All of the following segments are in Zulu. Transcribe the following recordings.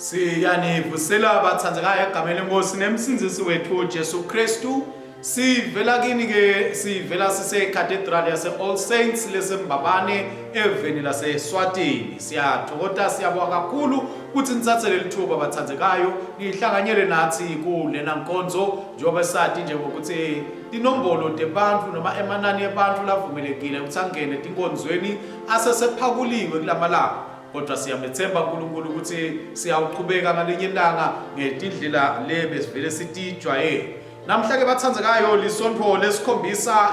Siyanivusela abathandekayo egameni lenkosi nemsindzisi wethu Jesu Kristu. Sivela kini ke sivela sise Cathedral yase All Saints leseMbabane eveni lase Swatini. Siyathokoza siyabonga kakhulu ukuthi nithathele lithuba abathandekayo nihlanganyele nathi kulena nkonzo njengoba sathi nje ukuthi inombolo debantu noma emanani ebantu lavumelekile ukuthi angene tinkonzweni asesephakuliwe kulamalanga. Kodwa siyamethemba uNkulunkulu ukuthi siyawuqhubeka ngalinye ilanga ngetindlela lebesivele sitijwaye. Namhla ke bathandekayo lisonto lesikhombisa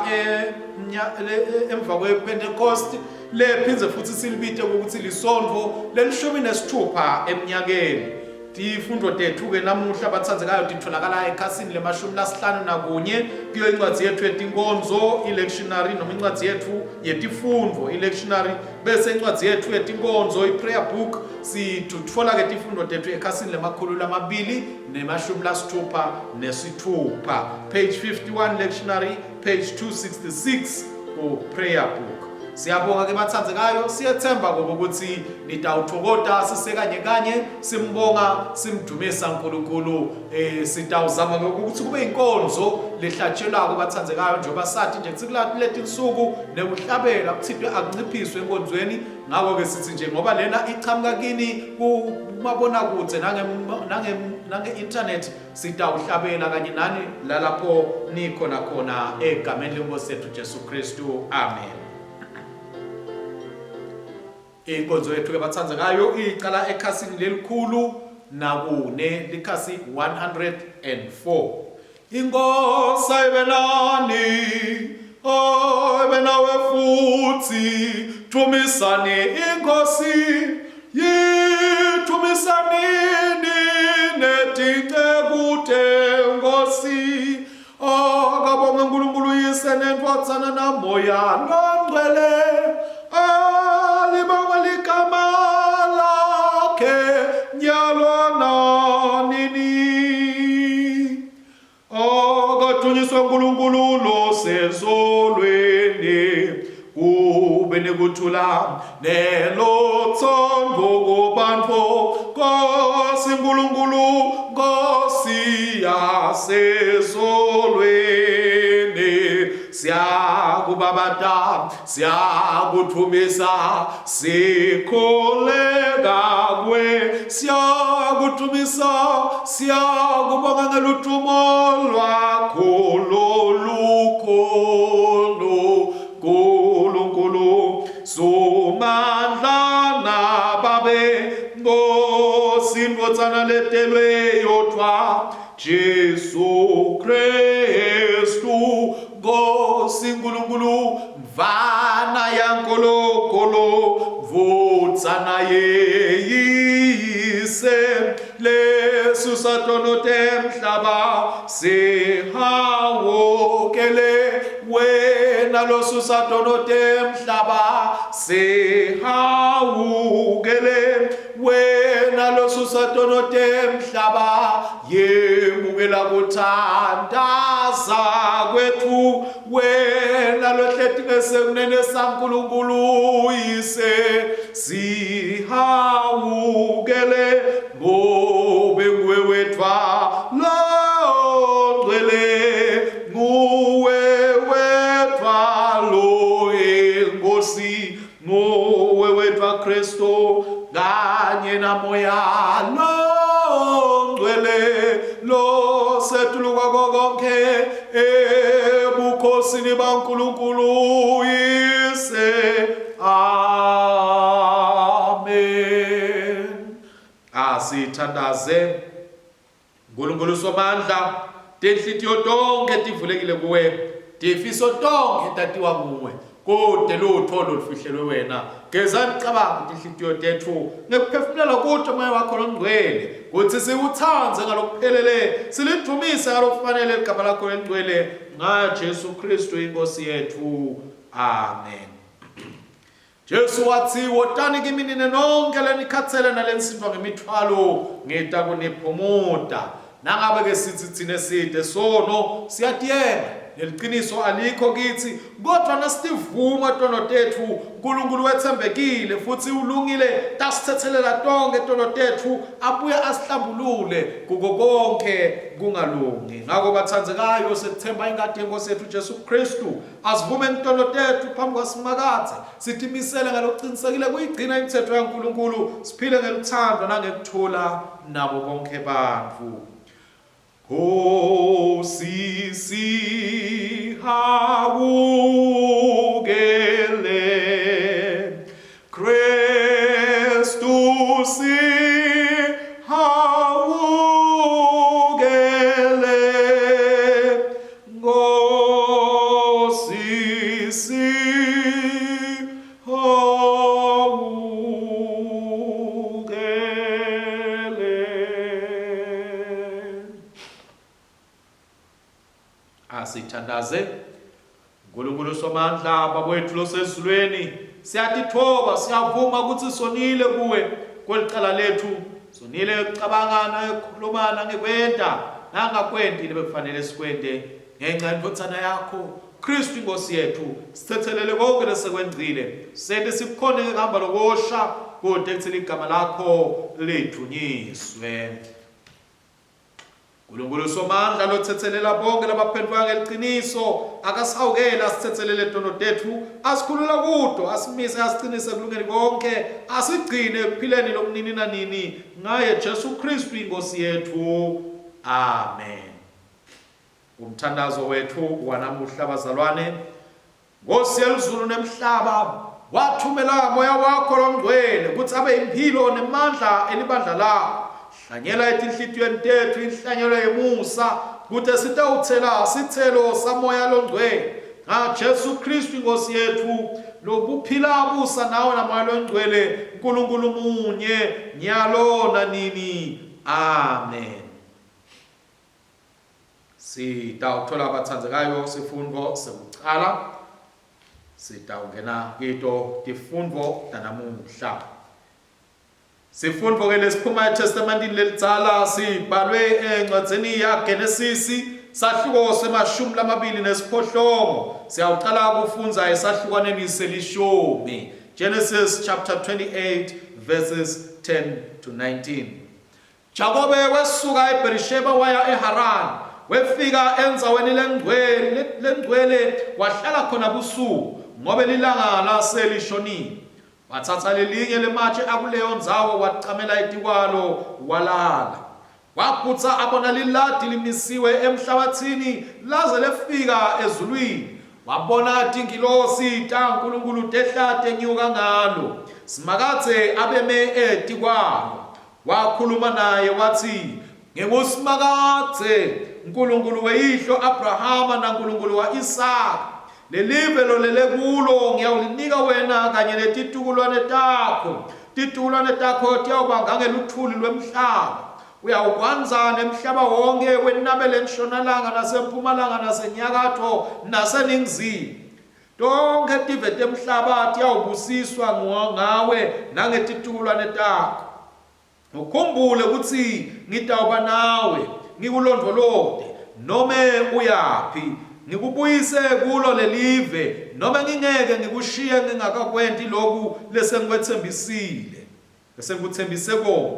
emva kwePentecost lephinze futhi silibite ukuthi lisonto lelishumi nesithupha eminyakeni. Tifundo tethu ke namuhla bathandekayo ditholakala ekhasini le-51 kuyo incwadi yethu yetinkonzo electionary noma incwadi yethu yetifundo electionary bese incwadi yethu yetinkonzo iprayer book sithola ke tifundo tethu ekhasini le-266 page 51 lectionary page 266 ku prayer book. Siyabonga ke bathandekayo siyethemba ukuthi nitawuthokoza sisekanye kanye simbonga simdumisa uNkulunkulu sitawuzama ukuthi kube inkonzo lehlatshelako bathandekayo njengoba sathi nje kusikulaphi leti insuku nekuhlabela kuthithwe akunciphiswe enkonzweni. Ngakho ke sithi nje ngoba lena ichamuka kini kumabona kude nange internet sitawuhlabela kanye nani lalapho nikhona khona egameni lenkosi yethu Jesu Kristu. Amen. Inkonzo yethu ke bathandekayo iqala ekhasini lelikhulu nakune likhasi 104. Inkosi ibe nani ibe nawe futhi thumisani inkosi yithumisanini netinte nkosi akabonga uNkulunkulu yise nentwathana namoya nongcwele uNkulunkulu lo sezolweni kube nekuthula nelothando kubantu Nkosi uNkulunkulu Nkosi yasezolweni siyakubabada siyakuthumisa sikholeka kwe siyakuthumisa siyakubonga ngeludumo lwakho lolukhulu Nkulunkulu somandla nababe Nkosi indvodzana letelwe yodwa Jesu Kristu Nkosi uNkulunkulu mvana yankolokolo vudzana yeyise lesusatono temhlaba sihawukele wena losusatono temhlaba sihawukele wena losusatono temhlaba yemukela kuthandaza kwethu wena lohlethingese kunene saNkulunkulu yise sihawukele ngobe nguwe wedwa longcwele nguwe wedwa lo enkosi nguwe wedwa Kristu kanye namoya longcwele lo setuluka konke ebukhosini baNkulunkulu yise. Amen. Asithandaze uNkulunkulu somandla tenhlitiyo tonke tivulekile kuwe tifiso tonke tatiwa nguwe kude lutholo lufihlelwe wena gezani cabanga tinhlitiyo tethu ngekuphefumulela kude moya wakho longcwele kuthi siwuthanze ngalokuphelele silidumise ngalokufanele igama lakho elingcwele ngaJesu Kristu inkosi yethu. Amen. Jesu wathi wotani kimi nine nonke lenikhathele nalensindwa ngemithwalo ngita kuniphumuda nangabe ke sithi thina side sono siyadiyeka neliqiniso alikho kithi, kodwa nasivuma tono tethu uNkulunkulu wethembekile futhi ulungile, tasithethelela tonke tono tethu, abuye asihlambulule kuko konke kungalungi. Ngakho bathandzekayo, sithemba ingadi yenkosi yethu Jesu Kristu, asivume ntono tethu phambi kwasimakathe, sithimisele ngalokuqinisekile kuyigcina imithetho yaNkulunkulu, siphile ngeluthando nangekuthula nabo bonke bantfu. Nkosi sihawukele, Kristu sihawukele, Nkosi sihawukele. Asithandaze. Nkulunkulu somandla, Baba wethu losezulwini, siyatithoba, siyavuma ukuthi sonile kuwe kwelicala lethu, sonile ekucabangana, ekukhulumana ngekwenta nangakwentile bekufanele sikwente ngenxa yendothana yakho Kristu inkosi yethu. Sithethelele konke lesekwenzile, sente sikukhone ngehamba lokosha kude ekuthini igama lakho lithunyiswe. Nkulunkulu somandla lothethelela bonke labaphendula ngeliqiniso, akasihawukela sithethelele tono tethu, asikhulula kudo, asimise, asiqinise kulungeni konke, asigcine ekuphileni lomnini nanini ngaye Jesu Kristu inkosi yethu. Amen. Umthandazo wethu wanamuhla bazalwane, Nkosi yelizulu nemhlaba, wathumela moya wakho longcwele ukuthi abe impilo nemandla elibandla lakho. Hlanyela etinhlitiyweni tethu inhlanyelo yemusa, kuthi sitawuthela sithelo samoya longcwele ngaJesu Kristu inkosi yethu, lokuphila abusa nawe namoya longcwele, uNkulunkulu munye nyalo nanini. Amen. Sitawuthola abathandzekayo sifundo sekucala, sitawungena kito tifundvo tanamuhla. Sifundvo ke lesiphuma eTestamentini lelidzala sibhalwe encwadzini yaGenesis sahluko semashumi lamabili nesiphohlongo. Siyawuqala kufundza esahlukaneni selishumi, Genesis chapter 28 verses 10 to 19. Jakobe wesuka eBerisheba waya eHaran, wefika endzaweni lengcwele wahlala khona busuku ngoba ilanga laselishonile. Wathatha lelinye lematshe akuleyo ndzawo wacamela etikwalo walala. Waphutsa abona liladi limisiwe emhlabathini laze lefika ezulwini. Wabona tingilosi taNkulunkulu tehla tenyuka ngalo, simakathe abeme etikwalo. Wakhuluma naye wathi, "Ngingusimakathe, Nkulunkulu weyihlo Abrahama naNkulunkulu wa Isaka. Lelive lolele kulo ngiyawulinika wena kanye netitukulwane takho. Titukulwane takho tiyawuba ngangeluthuli lwemhlaba. Uyawukwanza nemhlaba wonke wenabele entshonalanga nasempumalanga nasenyakatho naseningizimu. Tonke tive temhlaba tiyawubusiswa ngawe nangetitukulwane takho. Ukhumbule ukuthi ngitawuba nawe, ngikulondolode nome uyaphi. Ngikubuyise kulo lelive noma ngingeke ngikushiye ngingakakwenti lokhu lesengikuthembise kona."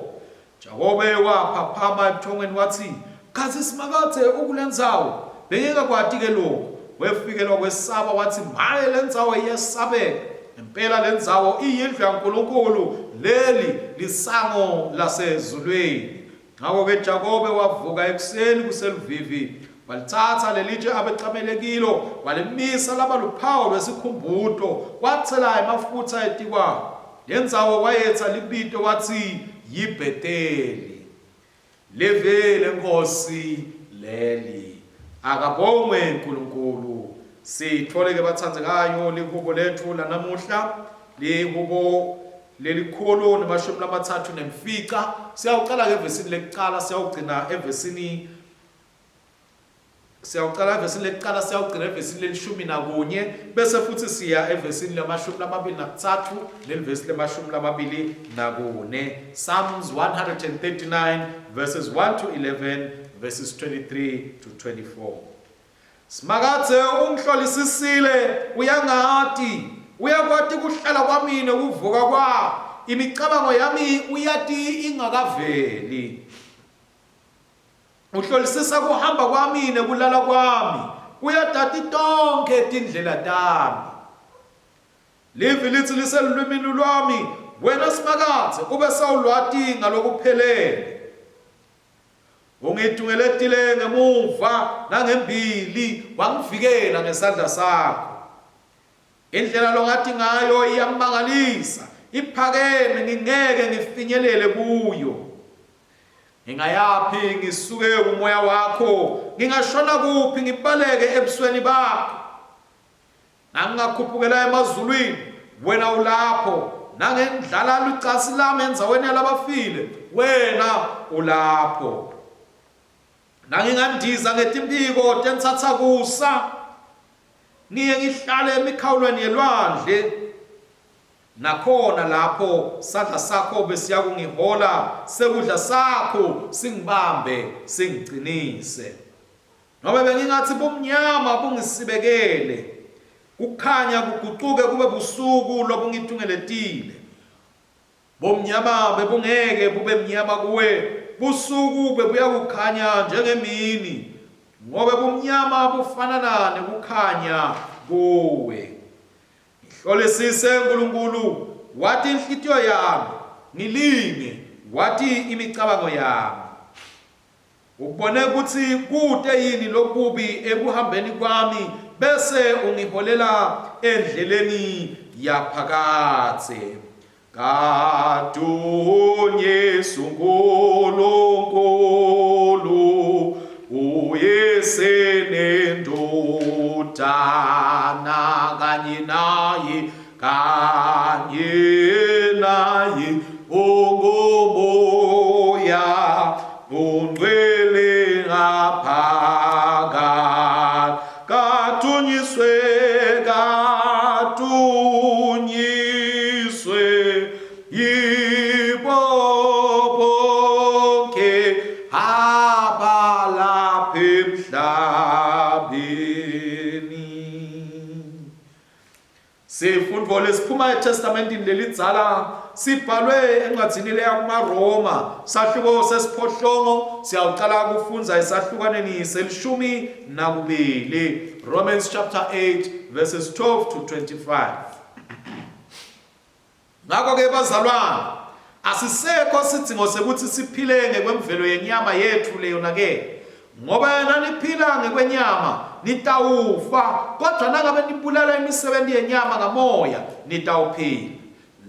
Jakobe waphaphama ebuthongweni wathi, "Khathi simakathe ukulendzawo, bengikakwati ke lokhu." Wefikelwa kwesaba wathi, "Maye lendzawo iyesabeka. Impela lendzawo iyindlu yaNkulunkulu, leli lisango lasezulwini." Ngakho ke Jakobe wavuka ekuseni kuseluvivi, walithatha lelitshe abecamelekilo, walimisa laba luphawu lwesikhumbuto, wathela amafutha etikwalo. Lendzawo wayetha libito wathi yiBheteli. Levele Nkosi leli. Akabongwe uNkulunkulu. Sithole ke bathandzekayo lihubo lethu lanamuhla, lihubo lelikhulu nemashumi lamathathu nemfica. Siyawuqala ke evesini lekuqala, siyawugcina evesini lekuqala, siyawugcina evesini lelishumi nakunye, bese futhi siya evesini lamashumi lamabili nakuthathu nelivesi lemashumi lamabili nakune. Psalms 139 verses 1 to 11, verses 23 to 24. Simakathe ungihlolisisile uyangathi uyakwati kuhlala kwami nokuvuka kwa imicabango yami uyati ingakaveli. Uhlolisisa kuhamba kwami nekulala kwami uyatati tonke tindlela tami. Livi lithi liselulwimini lwami wena Simakathe ube sawulwati ngalokuphelele. Ungidungeletile ngemuva nangembili wangivikela ngesandla sakho. Indlela longathi ngayo iyamangalisa iphakeme ngingeke ngifinyelele kuyo. Ngingayaphi ngisuke umoya wakho ngingashona kuphi ngibaleke ebusweni bakho. Nangingakhuphukela emazulwini wena ulapho nangendlala lucasi lami endzaweni yalabafile wena ulapho. Nangingandiza ngetimpiko tensatsa kusa ngiye ngihlale emikhawulweni yelwandle nakhona lapho sandla sakho besiya kungihola sekudla sakho singibambe singigcinise. Ngoba bengingathi bomnyama bungisibekele kukhanya kuguquke kube busuku lobungidungeletile. Bomnyama bebungeke bube mnyama kuwe busuku bebuya kukhanya njengemini ngoba bomnyama bufanana nekukhanya kuwe. Ngihlolisise Nkulunkulu wathi inhlitiyo yami ngilinge wathi imicabango yami. Ubone ukuthi kude yini lokubi ekuhambeni kwami bese ungiholela endleleni yaphakathe. Kadunyiswe uNkulunkulu uyesenendodana kanye naye ungumoya ungcwele ngaphakathi. Kadunyiswe yibo bonke abalapha emhlabeni. Sifundvo lesiphuma eTestamentini lelidzala sibhalwe encwadzini leya kumaRoma sahluko sesiphohlongo siyawucala kufundza esahlukaneni selishumi nakubili. Romans chapter 8 verses 12 to 25. Ngakho-ke bazalwane asisekho sidingo sekuthi siphile ngekwemvelo yenyama yethu leyona-ke ngoba yena niphila ngekwenyama nitawufa kodwa nangabe nibulala imisebenzi yenyama ngamoya nitawuphila.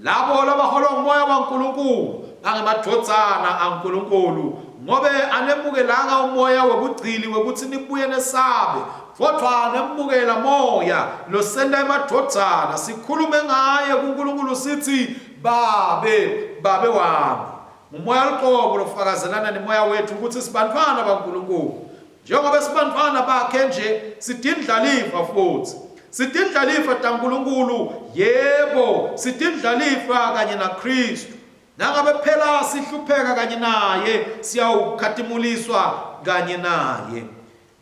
Labo labaholwa ngumoya kaNkulunkulu angemadvodzana aNkulunkulu ngobe anemukelanga umoya webugcili wekuthi nibuye nesabe kodwa nemukela moya losenda emadvodzana sikhulume ngaye kuNkulunkulu sithi babe wami. Umoya luqobo lofakazelana nemoya wethu ukuthi sibantwana baNkulunkulu. Njengoba sibantwana bakhe nje sidindlalifa futhi. Sidindlalifa taNkulunkulu yebo sidindlalifa kanye naKristu. Nangabe phela sihlupheka kanye naye siyawukhatimuliswa kanye naye.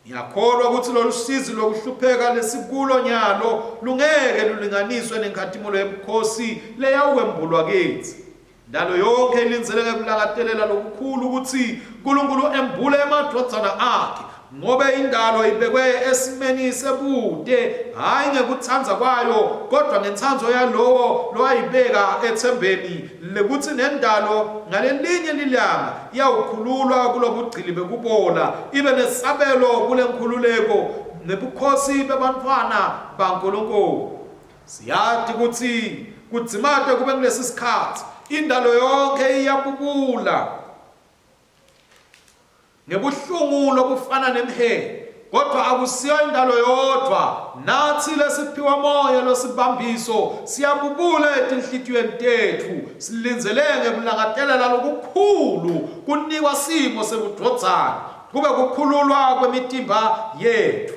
Ngiyakholwa ukuthi lolu sizi lokuhlupheka lesikulo nyalo lungeke lulinganiswe nenkhathimulo yebukhosi leyawembulwa kithi. Ndalo yonke ilinzeleke kulakatelela lokukhulu ukuthi uNkulunkulu embule emadvodzana akhe ngobe indalo ibekwe esimeni sebude hayi ngekuthanza kwayo kodwa ngentsandvo yalowo lowayibeka ethembeni lekuthi nendalo ngalelinye lilanga iyawukhululwa kulobugcili bekubola ibe nesabelo kule nkhululeko nebukhosi bebantfwana baNkulunkulu. Siyati ukuthi kudzimate kube kulesi sikhathi indalo yonke iyabubula ngebuhlungu lobufana nemhe kodwa akusiyo indalo yodwa nathi lesiphiwa moya losibambiso siyabubula etinhlitiyweni tethu silinzelenge kulangatelela lokukhulu kunikwa simo sebudvodzana kube kukhululwa kwemitimba yethu.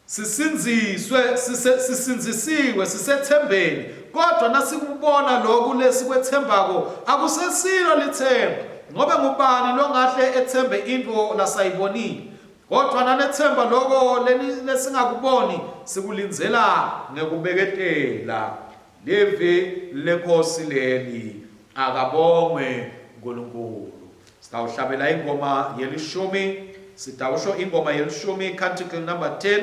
Sisinzisiwe sisethembeni kodwa nasikubona lokhu lesikwethembako akusesilo lithemba ngoba ngubani longahle ethembe into lasayibonile kodwa nanethemba lokho lesingakuboni sikulinzela ngekubeketela leve lenkosi leli akabongwe uNkulunkulu. Sitawuhlabela ingoma yelishumi, sitawusho ingoma yelishumi canticle number 10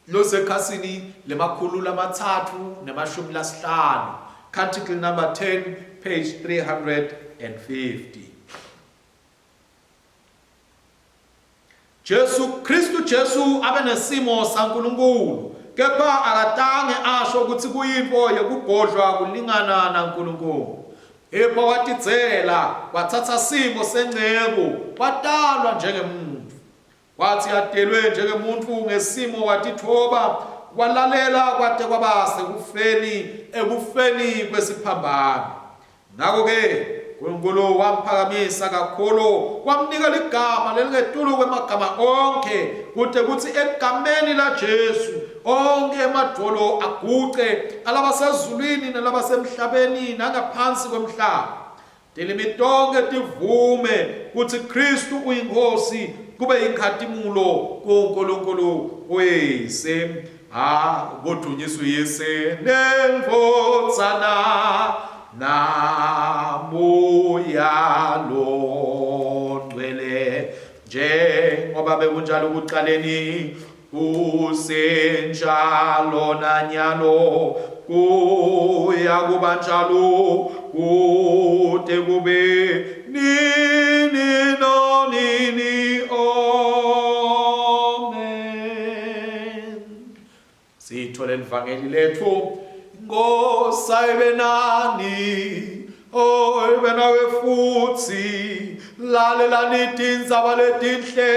losekhasini lemakhulu lamathathu nemashumi lasihlanu, canticle number 10 page 350. Jesu abe nesimo saNkulunkulu, kepha akatange asho ukuthi kuyinto yokubhodlwa kulingana naNkulunkulu. Epha watidzela wathatha simo sengcebo, watalwa njengemuntu. Wathi adelwe njengemuntu ngesimo watithoba, walalela kwade kwaba ekufeni kwesiphambano. Ngakho-ke uNkulunkulu wamphakamisa kakhulu, wamnika ligama lelingetulu kwemagama onke, kuthi egameni la Jesu onke amadolo aguqe, alabasezulwini nalabasemhlabeni nangaphansi kwemhlaba. Tilimitonke tivume kuthi Kristu uyinkosi, kube yinkhathimulo kuNkulunkulu oyise. Kudunyiswe uyise neNdvodzana naMoya loNgcwele, njengoba bekunjalo kuqaleni, kusenjalo nanyalo, kuya kuba njalo, kude kube nini nonini. Amen. Sithole livangeli lethu. Nkosi ayibe nani, ibe nawe futhi. Lalelani tindzaba letinhle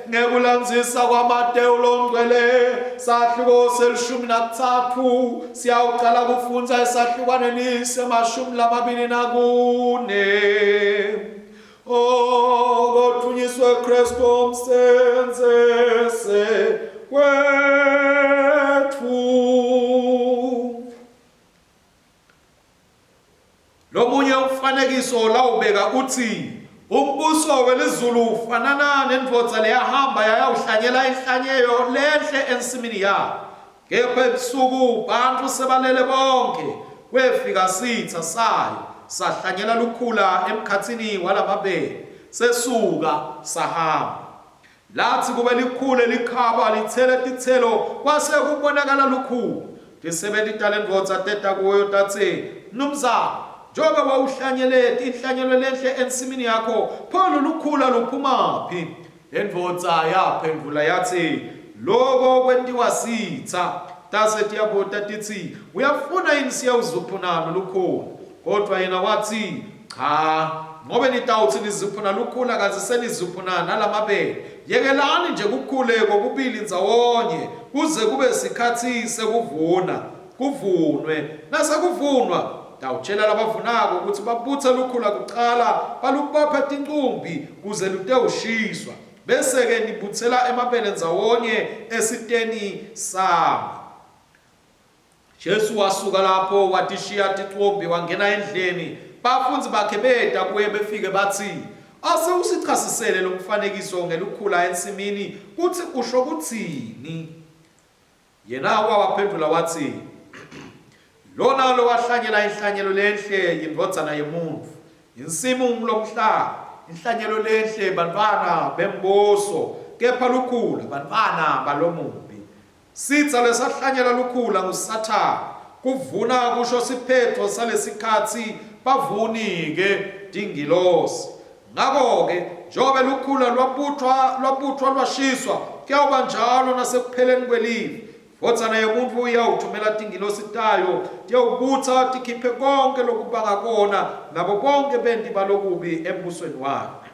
ngekulandzisa kwaMateyu loNgcwele, sahluko selishumi nakutsatfu. Siyawuqala kufundza esahlukwaneni semashumi lamabili nakune. Kodunyiswe Kristu umsenzese wethu. Lomunye umfanekiso lawubeka uthi umbuso welizulu ufanana nendvodza leyahamba yayawuhlanyela inhlanyeyo lenhle ensimini yayo. Kepha ebusuku bantu sebalele bonke, kwefika sitha sayo sahlanyela lukhula emkhathini walamabele, sesuka sahamba. Lathi kube likhule likhaba lithele tithelo, kwase kubonakala lukhulu. Tisebenta lendvodza teta kuyo tatse, Mnumzane, njengoba wawuhlanyele inhlanyelo lenhle ensimini yakho, pho lukhula luphumaphi? Lendvodza yaphendula yathi, loko kwentiwa sitha. Tase tiyabota tithi, uyafuna yini siyawuzuphuna lukhula? Kodwa yena wathi, cha, ngobe nitawuthi nizuphuna lukhula kaze senizuphuna nalamabele. Yekelani nje kukhule kokubili ndzawonye, kuze kube sikhathi sekuvuna, kuvunwe. Nasekuvunwa tawutshela labavunako ukuthi babuthe lukhula kuqala, balubophe tinqumbi kuze lutewushiswa. Bese-ke nibuthela emabele ndzawonye esiteni sami. Jesu wasuka lapho watishiya tinqumbi wangena endlini. Bafundzi bakhe beda kuye befike bathi, ase usichasisele lo mfanekiso ngelukhula ensimini kuthi usho kuthini? Yena waphendula wathi, lona lo wahlanyela inhlanyelo lenhle yindvodzana yemuntfu, insimu lomhlaba. Inhlanyelo lenhle bantwana bembuso, kepha lukhula bantwana balomubi. Sitha lesahlanyela lukhula nguSathane, kuvuna kusho siphetho salesikhathi, bavuni-ke tingilosi. Ngakho-ke njengoba lukhula lwabuthwa lwashiswa, kuyawuba njalo nasekupheleni kwelive. Indvodzana yemuntfu iyawuthumela tingilosi tayo, tiyawubutha tikhiphe konke lokubanga kona nabo bonke benti balokubi embusweni wakhe.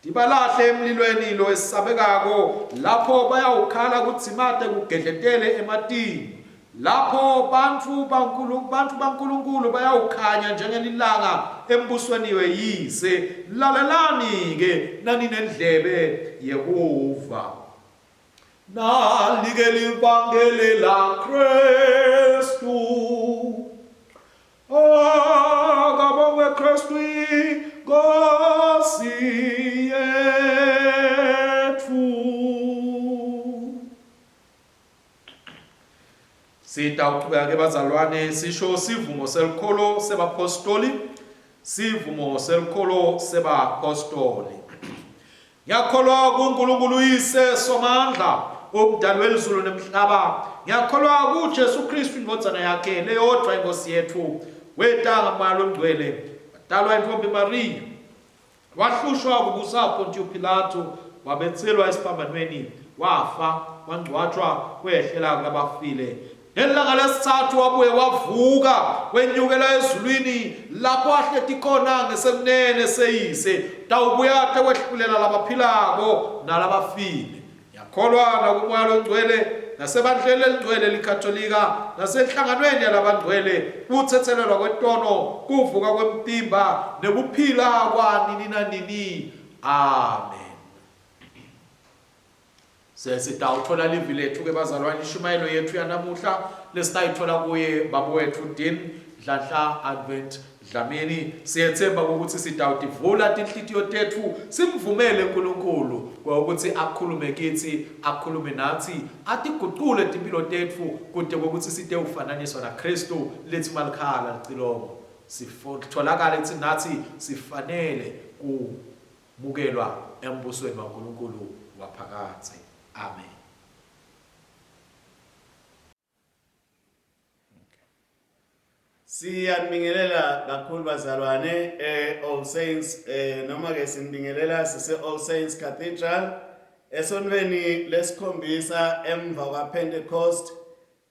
Tibalahle emlilweni lo esabekako, lapho bayawukhala kudzimate kugedletele ematini. Lapho bantu baNkulunkulu bayawukhanya njengelilanga embusweni weyise. Lalelani-ke naninendlebe yekuva. Nalike livangeli la Kristu, akabongwe Kristu inkosi yethu. Sitawuqhubeka ke bazalwane sisho sivumo selikholo sebapostoli, sivumo selikholo sebapostoli. Ngiyakholwa kuNkulunkulu uyise somandla omdali welizulu nemhlaba. Ngiyakholwa kuJesu Kristu indodana yakhe leyodwa inkosi yethu, wetanga moya omngcwele, wadalwa intombi Maria, wahlushwa kubusa Pontius Pilato, wabethelwa esiphambanweni, wafa, wangcwatshwa, wehlela kulabafile. Ngelanga lesithathu wabuye wavuka, wenyukela ezulwini, lapho ahleti khona ngesekunene seyise, tawubuya wehlulela labaphilako nalabafile. Ngiyakholwa nakumoya omngcwele, nasebandleni eligcwele likatolika, nasenhlanganweni yalabangcwele, ukuthethelelwa kwetono, kuvuka kwemtimba, nekuphila kwanini nanini. Amen. Sesitawuthola livi lethu ke bazalwane, ishumayelo yethu yanamuhla lesitayithola kuye baba wethu Dean Dladla Advent Dlamini. Siyethemba ukuthi sitawutivula tinhlitiyo tethu, simvumele uNkulunkulu ukuthi akhulume kithi, akhulume nathi, atiguqule impilo tethu kude kokuthi site ufananiswa na Kristu lethi malikhala licilongo. Sitholakala ukuthi nathi sifanele kumukelwa embusweni waNkulunkulu waphakade. Amen. Siyanibingelela kakhulu bazalwane All Saints noma ke sinibingelela sise All Saints Cathedral esonweni lesikhombisa emva kwa Pentecost.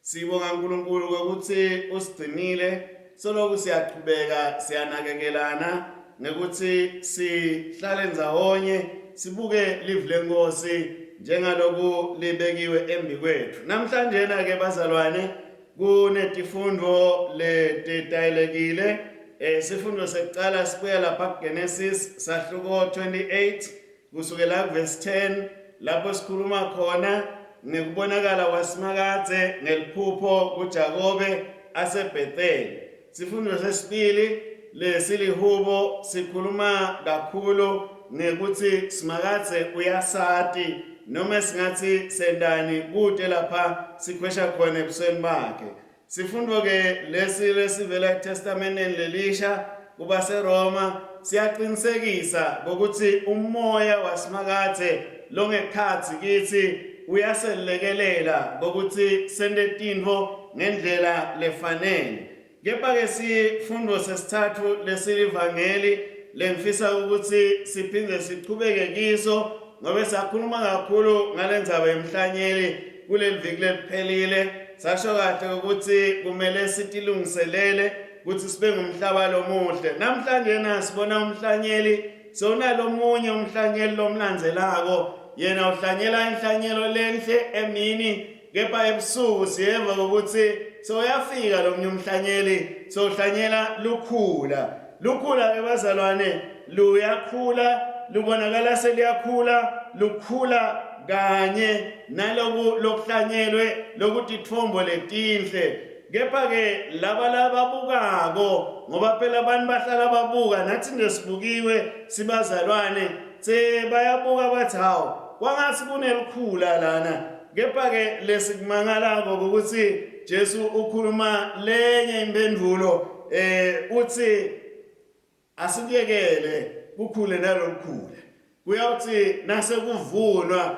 Sibonga uNkulunkulu ukuthi usigcinile, soloku siyaqhubeka siyanakekelana ngekuthi sihlale ndzawonye sibuke live lenkosi njengaloku libekiwe embi kwethu. Namhlanje na ke bazalwane kunetifundo letitayelekile. Sifundo sekuqala sibuya lapha kuGenesis sahluko 28 kusukela verse 10 lapho sikhuluma khona ngekubonakala kwaSimakade ngeliphupho kuJakobe aseBhetheli. Sifundo sesibili lesilihubo sikhuluma kakhulu ngekuthi Simakade uyasati noma singathi sendani kude lapha sikhwesha khona ebusweni bakhe. Sifundo ke lesivela eTestamenteni lelisha kuba seRoma siyaqinisekisa ukuthi umoya waSimakade longekhathi kithi uyaselekelela ukuthi sende tintfo ngendlela lefanele. Kepha ke sifundo sesithathu lesilivangeli lengifisa ukuthi siphinde siqhubeke kiso ngoba sakhuluma kakhulu ngalendzaba yemhlanyeli kuleli viki lephelile. Sasho kahle ukuthi kumele sitilungiselele ukuthi sibe ngumhlaba lomuhle. Namhlanje nasibona umhlanyeli, sonalo omunye umhlanyeli lomlandzelako, yena uhlanyela inhlanyelo lenhle emini, kepha ebusuku siyeva ukuthi soyafika lo mnye umhlanyeli sohlanyela lukhula. Lukhula ke bazalwane luyakhula, lubonakala seliyakhula, lukhula kanye naloku lokuhlanyelwe lokuthi ithombo letinhle. Kepha ke laba bukako ngoba phela abantu bahlala babuka, nathi ngesibukiwe sibazalwane bayabuka bathi hawu kwangathi kunelikhula lana. Kepha ke lesikumangalako ukuthi Jesu ukhuluma lenye impendulo uthi asikuyekele kukhule nalokukhula. Kuyawuthi nasekuvunwa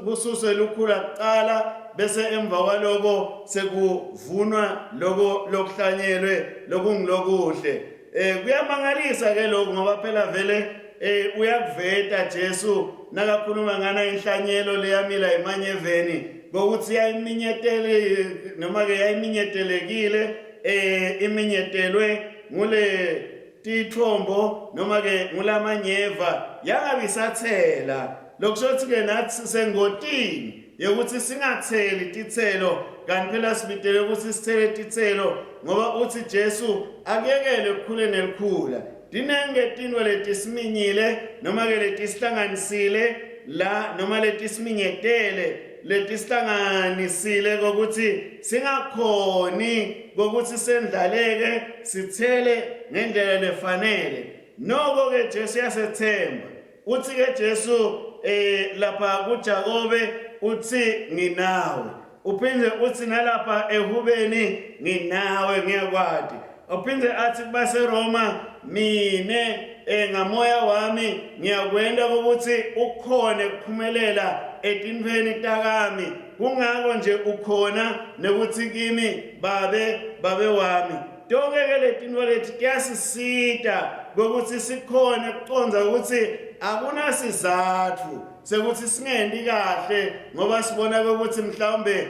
kususwe lukhula kuqala bese emva kwaloko sekuvunwa lokho lokuhlanyelwe lokungilokuhle. Kuyamangalisa ke lokho ngoba phela vele uyakuveta Jesu nakakhuluma ngana inhlanyelo leyamila emanyeveni ngokuthi yayiminyetele noma ke yayiminyetelekile iminyetelwe ngule tithombo noma ke ngulamanyeva yangabisathela. Lokushothi ke nathi sengotini yokuthi singatheli tithelo, kanti phela sibitele ukuthi sithele tithelo ngoba uthi Jesu akuyekele ukukhule nelikhula. Dinenge tinto letisimenyile noma ke letisihlanganisile la noma letisimenyetele letisihlanganisile kokuthi singakhoni kokuthi sendlaleke sithele ngendlela lefanele. Noko ke Jesu yasethemba. Uthi ke Jesu lapha kuJakobe uthi nginawe. uphinde uthi nalapha ehubeni nginawe ngiyakwadi uphinde athi baseRoma mine ngamoya wami ngiyakwenda ukuthi ukhone kuphumelela etinfeni takami kungako nje ukhona nekuthi kimi babe wami tonke ke letinto leti tiyasisita ngokuthi sikhone kuconza ukuthi akunasizathu sekuthi singendi kahle ngoba sibona ukuthi mhlawumbe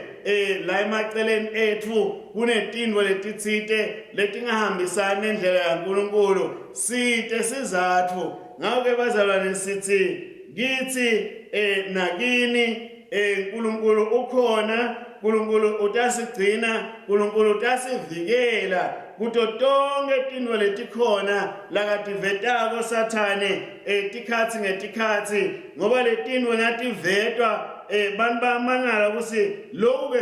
la emaceleni ethu kunetinto letitsite letingahambisani nendlela yaNkulunkulu site sizathu ngakho bazalwane sithi kithi nakini uNkulunkulu ukhona uNkulunkulu utasigcina uNkulunkulu utasivikela kuto tonke tinto letikhona lakativetako sathane tikhatsi ngetikhatsi ngoba letinto nativetwa bantu bamangala ukuthi lokhu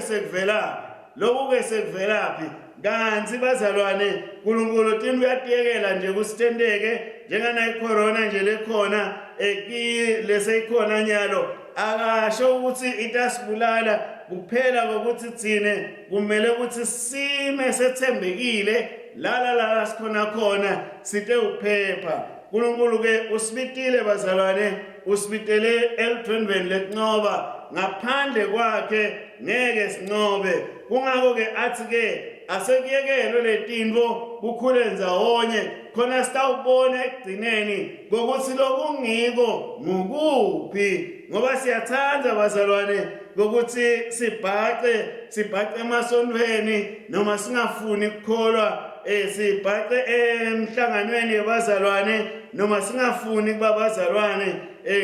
ke sekuvelaphi kanti bazalwane uNkulunkulu tinto uyatiyekela nje kusitendeke njengana icorona nje lekhona leseyikhona nyalo akasho ukuthi itasibulala kuphela ngokuthi thine kumele ukuthi sime sethembekile la sikhona khona site uphepha uNkulunkulu ke usibitile bazalwane usibitele elithondweni letincoba ngaphandle kwakhe ngeke sincobe kungako ke athi ke asekuyekelo letinto kukhule ndzawonye khona sitawubona ekugcineni ngokuthi lokungiko ngukuphi ngoba siyathanda bazalwane ngokuthi sibhaqe emasontweni noma singafuni ukukholwa sibhaqe emhlanganweni yabazalwane noma singafuni kuba bazalwane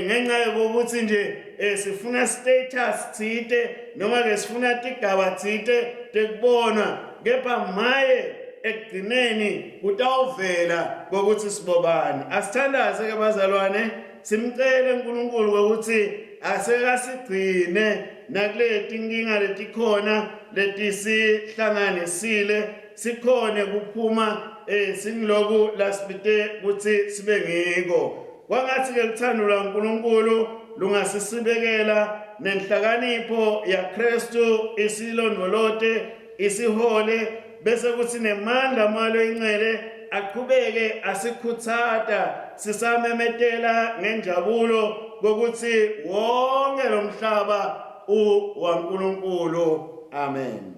ngenxa yokuthi nje sifuna status thite noma ke sifuna tigaba thite tekubonwa kepha maye ekugcineni kutawuvela ngokuthi sibobani asithandaze ke bazalwane simcele uNkulunkulu ukuthi asekasigcine nakuleti inkinga letikhona letisihlanganisile sikhone kuphuma singiloku lasibite ukuthi sibe ngiko kwangathi ke luthando lwaNkulunkulu lungasisibekela nenhlakanipho yaKristu isilondolote isihole bese kuthi nemandla malo incele aqhubeke asikhuthata sisamemetela ngenjabulo ngokuthi wonke lomhlaba uwaNkulunkulu amen.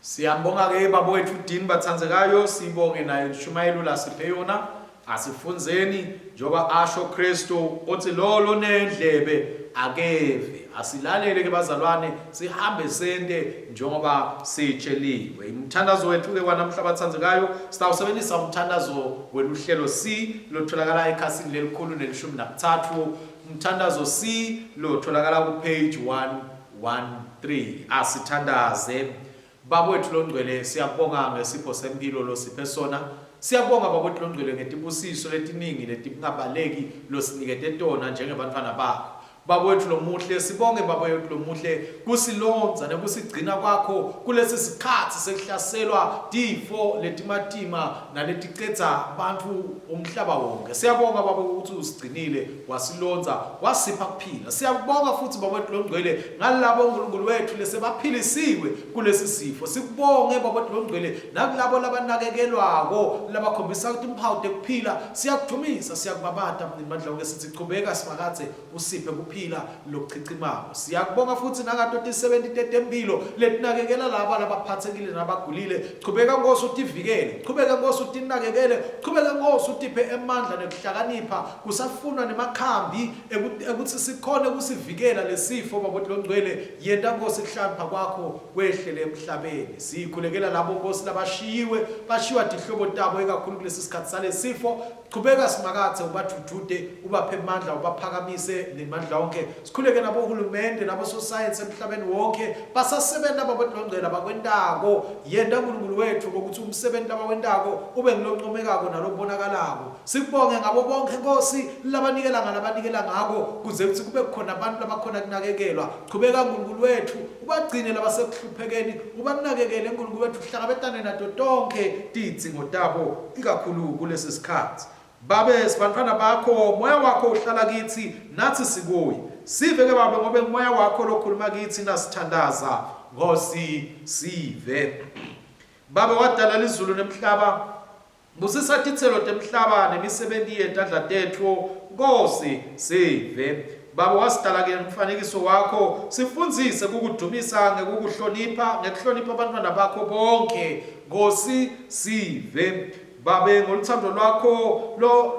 Siyambonga ke babowethu Dini bathandzekayo sibonge naye uShumayeli lasiphe yona asifunzeni njoba asho Kristu othi lo nendlebe akeve asilalele ke bazalwane sihambe sende njengoba sitsheliwe umthandazo wethu ke kwanamhla bathandzekayo sitawusebenzisa umthandazo weluhlelo C lotholakala ekhasini lelikhulu ne13 umthandazo C lotholakala ku page 113 asithandaze babowethu longcwele siyabonga ngesipho sempilo losiphe sona siyabonga babowethu longcwele ngetibusiso letiningi letingabaleki losinikete tona njengebantwana bakho babowethu lomuhle sibonge babowethu lomuhle kusilonza nekusigcina kwakho kulesi sikhathi sekuhlaselwa tifo letimatima naleticedza abantu umhlaba wonke siyabonga babowethu ukuthi usigcinile wasilonza wasipha kuphila siyabonga futhi babowethu longcwele ngalabo uNkulunkulu wethu lesebaphilisiwe kulesi sifo sikubonge babowethu longcwele nakulabo labanakekelwako labakhombisa ukuthi imphawu tekuphila siyakudumisa siyakubabata mandla wonke sithi chubeka simakathe usiphe phila lokuchichimako siyakubonga futhi nangato ti70 tempilo letinakekela laba labaphathekile nabagulile chubeka ngoso utivikele chubeka ngoso utinakekele chubeka ngoso utiphe emandla nekuhlakanipha kusafuna nemakhambi ukuthi sikhone kusivikela lesifo babowethu longcwele yenda ngosi kuhlanipha kwakho kwehlele emhlabeni sikhulekela labo ngosi labashiyiwe bashiwa dihlobo tabo ekakhulu kulesi sikhathi salesifo chubeka simakathe ubathuthute ubaphe emandla ubaphakamise nemandla wonke sikhuleke nabo uhulumende nabo science emhlabeni wonke basasebenza babowethu longcwele abakwentako yenda uNkulunkulu wethu ukuthi umsebenzi abawentako ube ngiloncomekako nalobonakalako sikubonge ngabo bonke Nkosi labanikela ngako kuze kuthi kube khona abantu labakhona kunakekelwa chubeka uNkulunkulu wethu ubagcine labasekuhluphekeni ubanakekele uNkulunkulu wethu hlangabetane nato tonke tidzingo tabo ikakhulu kulesi sikhathi babe sibantwana bakho moya wakho uhlala kithi nathi sikuye sive ke babe ngobe moya wakho lokhuluma kithi nasithandaza Nkosi sive babe wadala izulu nemhlaba busisa titselo temhlaba nemisebenzi yetandla tethu Nkosi sive baba wasidala ke umfanekiso wakho sifundzise ukudumisa ngekukuhlonipha ngekuhlonipha abantwana bakho bonke Nkosi sive babe ngoluthando lwakho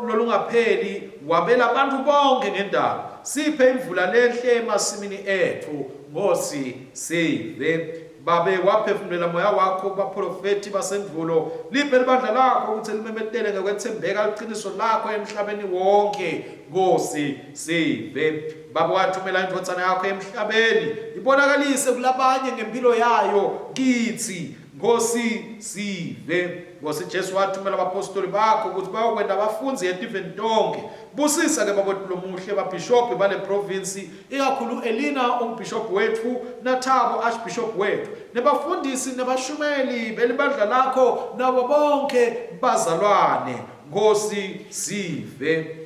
lolungapheli wabela abantu bonke ngendaba siphe imvula lenhle emasimini ethu Nkosi sive babe waphefumulela moya wakho kubaprofeti basendulo liphe libandla lakho ukuthi limemetele ngokwethembeka liqiniso lakho emhlabeni wonke Nkosi sive baba wathumela indodana yakho emhlabeni ibonakalise kulabanye ngempilo yayo kithi Nkosi sive Nkosi Jesu wathumela abapostoli bakho ukuthi bayokwenda abafunzi eDiveni tonke busisa ke babotlo muhle babishop bale province ikakhulu Elina umbishop wethu naThabo archbishop wethu nebafundisi nebashumeli belibandla lakho nabo bonke bazalwane Nkosi sive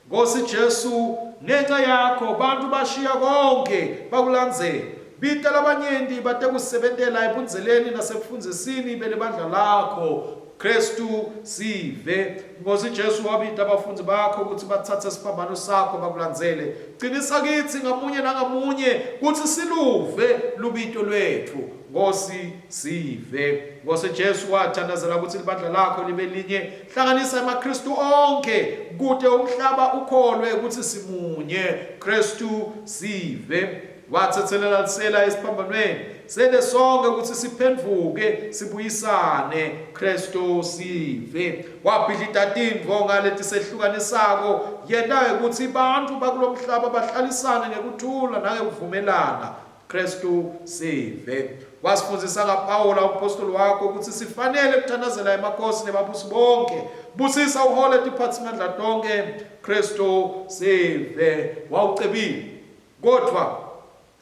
Nkosi Jesu ngenxa yakho bantu bashiya konke bakulandzela bita labanyenti batekusebentela ebunzeleni nasekufundzisini belibandla lakho Kristu sive Nkosi Jesu wabita abafunzi bakho ukuthi bathathe isiphambano sakho bakulandzele qinisa kithi ngamunye nangamunye ukuthi siluve lubito lwethu Nkosi sive Nkosi Jesu wathandazela ukuthi libandla lakho libe linye hlanganisa amaKristu onke kude umhlaba ukholwe ukuthi simunye Kristu sive wathathelela lisela esiphambanweni sele sonke ukuthi siphendvuke sibuyisane Kristu sive wabhidlita tindvo ngalethi sehlukanisako yena ukuthi abantu bakulomhlaba bahlalisane ngekuthula nangekuvumelana Kristu sive wasifundzisa ngaPawula umpostoli wakho ukuthi sifanele kuthandazela emakhosi nebabusi bonke busisa uhole tiphatsimandla tonke Kristu sive wawucebile kodwa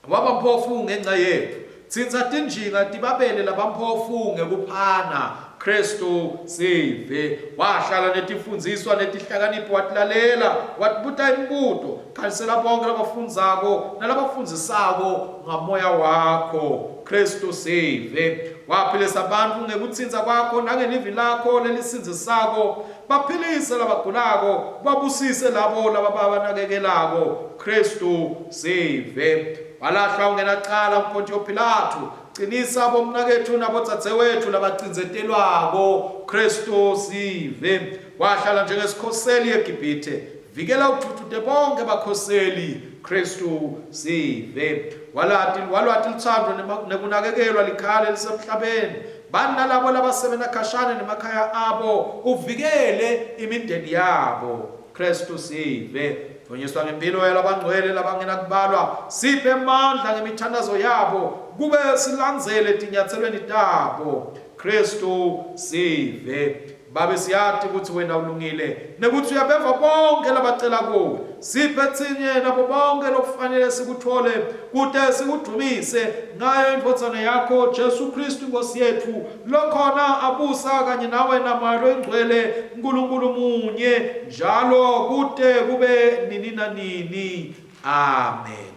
wabamphofu ngenxa yethu tsinza tinjinga tibabele labamphofu ngekuphana Kristu sive wahlala netifundziswa netihlakanipho watilalela watibuta imibuto khalisela bonke labafundzako nalabafundzisako ngamoya wakho Kristu sive waphilisa abantu ngekutsinza kwakho nangelivi lakho lelisindzisako baphilise labagulako babusise labo lababanakekelako Kristu sive walahla ungenaqala uMpontio Pilato qinisa bomnakethu nabodzadzewethu labaqinzetelwako Kristu sive wahlala njengesikhoseli eGibhithe vikela uthuthude bonke bakhoseli Kristu sive walwathi lithando nekunakekelwa likhale lisemhlabeni bana labo labasebenza khashana nemakhaya abo uvikele imindeni yabo Kristu sive Onyeswa ngempilo yalabangcwele labangena kubalwa siphe amandla ngemithandazo yabo kube silandzele tinyatselweni tabo Kristu sive babe siyathi ukuthi wena ulungile nekuthi uyabeva bonke labacela kuwe siphe tsinye nabo bonke lokufanele sikuthole kude sikudumise ngayo indodana yakho Jesu Kristu Nkosi yethu lokhona abusa kanye nawe namalo engcwele uNkulunkulu munye njalo kude kube nini na nini amen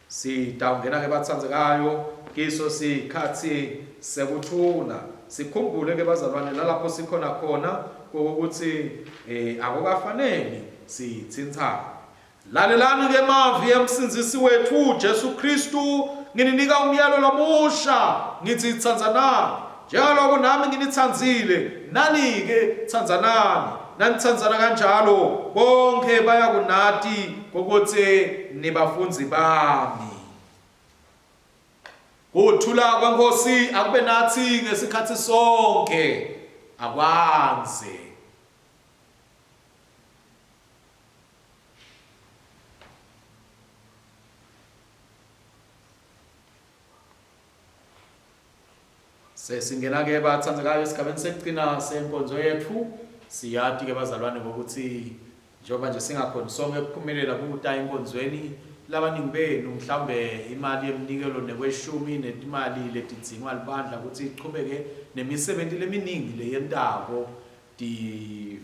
sitawungena ke batsandzekayo kiso sikhathi sekuthula sikhumbule ke bazalwane lalapho sikhona khona ukuthi akukafanele sitsintsane lalelani ke mavi emsinzisi wethu Jesu Kristu ngininika umyalo lamusha ngithi tsandzanani njengaloko nami nginitsandzile nani ke tsandzanani nanitsandzana kanjalo bonke bayakunati ukuthi nibafunzi bami kuthula kweNkosi akube nathi ngesikhathi sonke akwanze sesingena ke bathandzekayo esigabeni sekugcina senkonzo yethu siyathi ke bazalwane ngokuthi njengoba nje singakhona sonke ukuphumelela kuta enkonzweni labaningi benu mhlambe imali yemnikelo nekweshumi netimali letidzinga libandla ukuthi iqhubeke nemisebenzi leminingi leyentako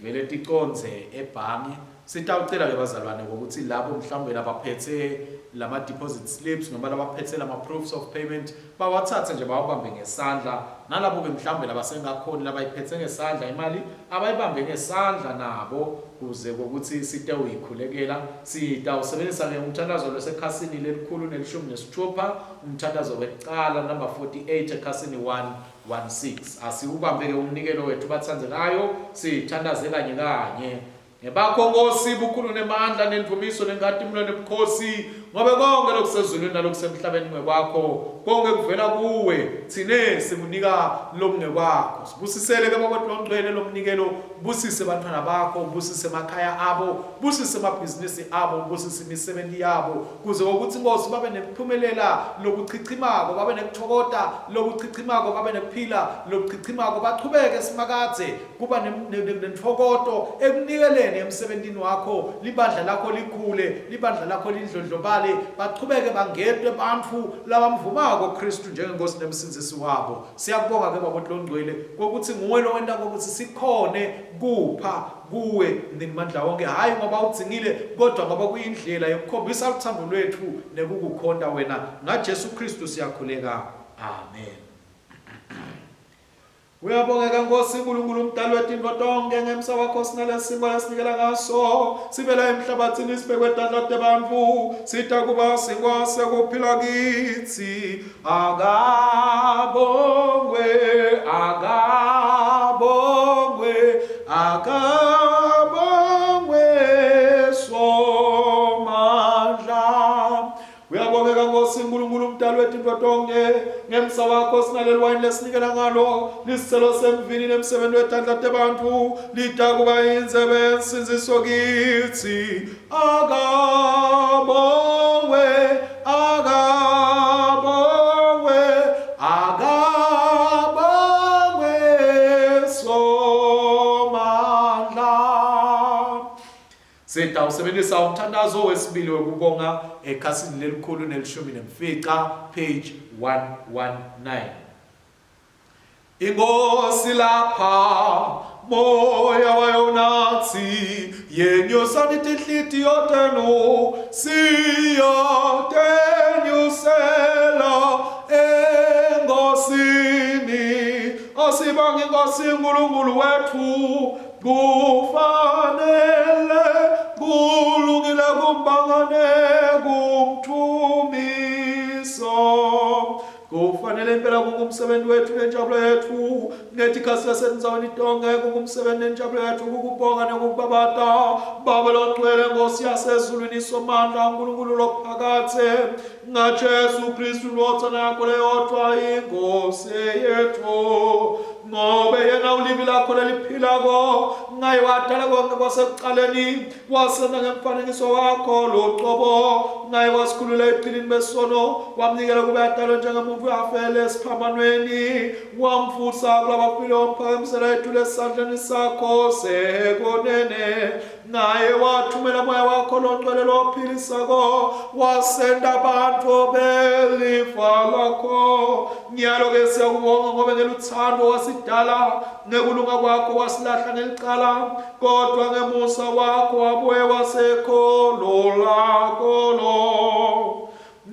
vele ticonze ebhange. Sitawucela ke bazalwane ukuthi labo mhlambe labaphethe lama deposit slips noma labaphethe lama proofs of payment bawathathe nje bawabambe ngesandla, nalabo ke mhlambe labasengakhoni labayiphethe ngesandla imali abayibambe ngesandla nabo, kuze ukuthi sitawuyikhulekela. Sitawusebenzisa ke umthandazo lesekhasini lelikhulu nelishumi nesithupha, umthandazo wekuqala number 48 ekhasini 116. Asiubambe ke umnikelo wethu bathandzelayo, sithandaze kanye kanye. Ngebakho Nkosi bukhulu nemandla nemvumiso nenkazimulo nebukhosi, ngobe konke lokusezulwini nalokusemhlabeni ngekwakho, konke kuvela kuwe, thine sikunika lokungekwakho. Sibusisele ke bakwethu lomngcwele lomnikelo, busise bantwana bakho, busise emakhaya abo, busise amabhizinisi abo, busise imisebenzi yabo, kuze ukuthi Nkosi babe nekuphumelela lokuchichimako, babe nekuthokoza lokuchichimako, babe nekuphila lokuchichimako, baqhubeke simakadze kuba nethokoto ekunikeleni emsebenzini wakho, libandla lakho likhule, libandla lakho lindlondlobale, baqhubeke bangedwe bantfu labamvumako Kristu njengenkosi nemsindisi wabo. Siyakubonga ke bakwethu lomngcwele kokuthi nguwe lo wenta ukuthi sikhone kupha kuwe ndimandla wonke, hayi ngoba udzingile kodwa ngoba kuyindlela yokukhombisa uthando lwethu nekukukhonda wena. NgaJesu Kristu siyakhuleka. Amen. Uyabongeka Nkosi uNkulunkulu umdali wetintfo tonke, ngemsa wakho sinalesimo lesinikela ngaso sivela emhlabathini sibekwe tandla tebantfu, sita kuba sinkwase kuphila kitsi. Akabongwe, akabongwe, akabongwe somandla. Uyabongeka Nkosi uNkulunkulu umdali wetintfo tonke, ngemsa wakho sinaleli wayini lesinikela ngalo, lisicelo semvini nemsebenzi wetandla tebantfu, lita kuba indzebe yensinziso kitsi. Akabongwe, akabongwe, akabongwe somandla. Sitawusebenzisa umthandazo wesibili wekubonga ekhasini lelikhulu nelishumi nemfica, page 119. Inkosi lapha moya wayonatsi yenyusani tinhlitiyo tenu, siyotenyusela enkosini. Asibonge Nkosi uNkulunkulu wethu, kufanele kulungile kumbangane kumthumiso. Kufanele impela kungumsebenzi wethu nenjabulo yethu, ngetikhasi lasenzaweni tonke kungumsebenzi nenjabulo yethu kukubonga nekukubabata Baba longcwele, Nkosi yasezulwini somandla, uNkulunkulu lophakathe, ngaJesu Kristu lotsana yakho leyodwa iNkosi yethu. Ngobe yena ulivi lakho leliphilako, ngaye wadala konke kwasekuqaleni, wasenda ngemfanekiso wakho loqobo, ngaye wasikhulula eqilini besono, wamnikela kube adalwe njengemuntfu afele esiphambanweni, wamvusa kulabafile wamphakamisela ethule esandleni sakho sekonene. Ngaye wathumela moya wakho longcwele lophilisako, wasenda abantu belifa lakho. Nyalo ke siyakubonga ngoba ngeluthando wasidala, ngekulunga kwakho wasilahla ngelicala, kodwa ngemusa wakho wabuye wasekholola kolo.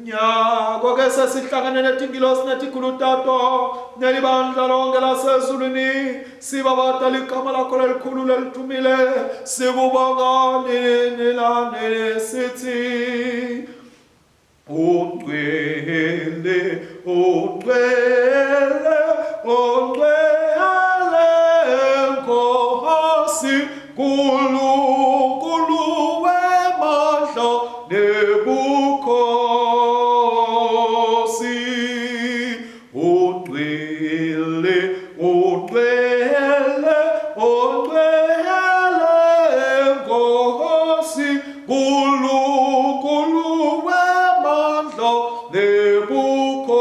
Nyako ke sesihlangane netingilosi netikhulu tato nelibandla lonke lasezulwini, sibabata igama lakho lelikhulu lelithumile, sikubonga nini lanini sithi ungcwele, ungcwele, ungcwele Nkosi uNkulunkulu wemandla nebukhosi. Ungcwele, ungcwele, ungcwele Nkosi uNkulunkulu wemandla nebukhosi.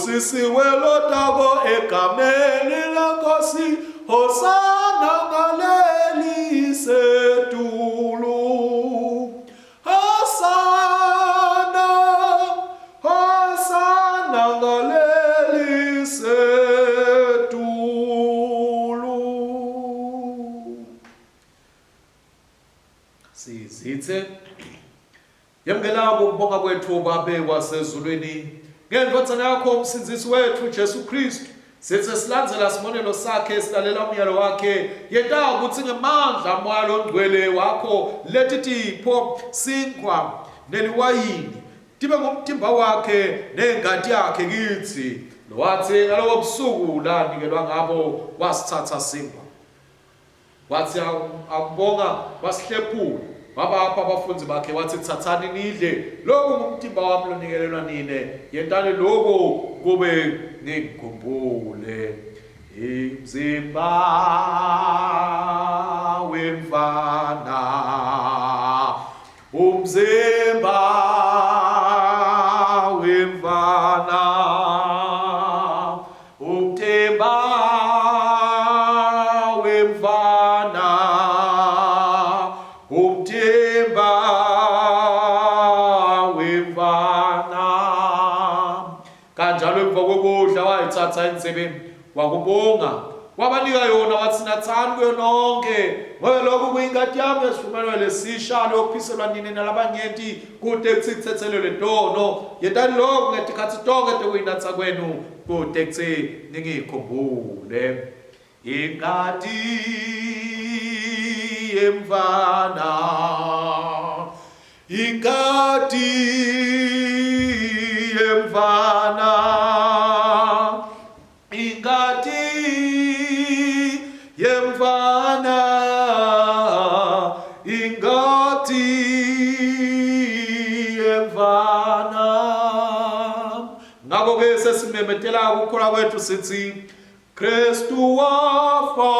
Busisiwe lotako egameni lenkosi, Hosana ngaleli setulu. Hosana, Hosana ngaleli setulu. Sizithe yamukela ukubonga kwethu babe kwasezulwini ngendodana yakho umsindisi wethu Jesu Kristu. Sithi silandzela sibonelo sakhe, silalela umyalo wakhe, yenta ukuthi ngemandla moya ongcwele wakho lethi tipho sinkwa neliwayini tibe ngumtimba wakhe nengadi yakhe kithi. Lowathi ngalowo busuku lanikelwa ngabo wasithatha sinkwa, wathi akubonga wasihlephula, wabapha abafundi bakhe wathi thathani nidle, lokhu ngumtimba wami lonikelelwa nine, yentani lokho kube ngikhumbule. Imzimba wemfana, umzimba wemfana, umtimba wemfana, umtimba wemfana. Kanjalo emva kokudla wayithatha insebeni wakubonga, wabanika yona wathi nathani kuyo nonke, ngoba lokhu kuyingadi yami yesivumelwano lesishalo yokuphiselwa nini nalabanyenti kude kuthi kuthethelelwe ntono, yentani lokhu ngetikhathi tonke tekuyinatha kwenu kude kuthi ningikhumbule. Ingadi yemfana, ingadi yemfana, ingadi yemfana, ingadi yemfana. Ngakho ke sesimemetela ukukholwa kwethu sithi Kristu wafa,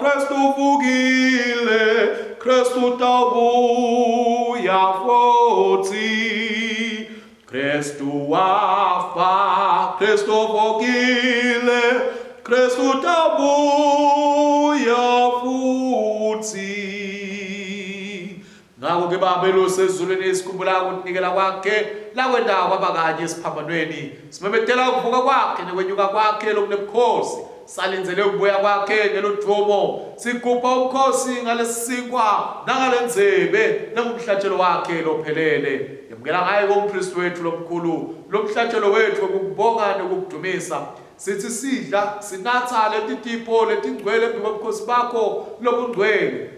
Kristu uvukile, Kristu tabuya futhi. Kristu wafa, Kristu uvukile, Kristu tabuya futhi. Ngakho ke babelo sezulwini esikhumbula ukunikela kwakhe lakwenda kwabakanye esiphambanweni, simemetela ukuvuka kwakhe nekwenyuka kwakhe lokunebukhosi, salinzele ukubuya kwakhe ngelodumo, sigubha umkhosi ngalesinkwa nangalenzebe nangumhlatshelo wakhe lophelele. Yamukela ngaye kompristi wethu lomkhulu lomhlatshelo wethu ukubonga nokudumisa. Sithi sidla sinatha leti tipho letingcwele phambi kobukhosi bakho lobungcwele,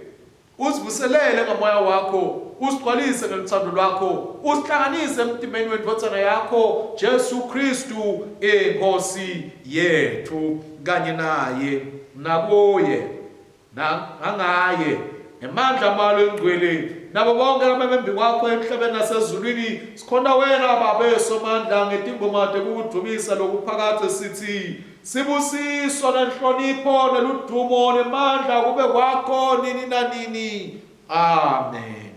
uzivuselele ngamoya wakho, usigcwalise ngelithando lwakho, usihlanganise emtimeni wendodana yakho Jesu Kristu inkosi yethu, kanye naye nakuye nangaye ngemandla malo engcwele nabo bonke abamembi wakho emhlabeni nasezulwini, sikhona wena babe somandla ngetingoma tekudumisa lokuphakade sithi sibusiswa nenhlonipho neludumo nemandla kube kwakho nini nanini. Amen.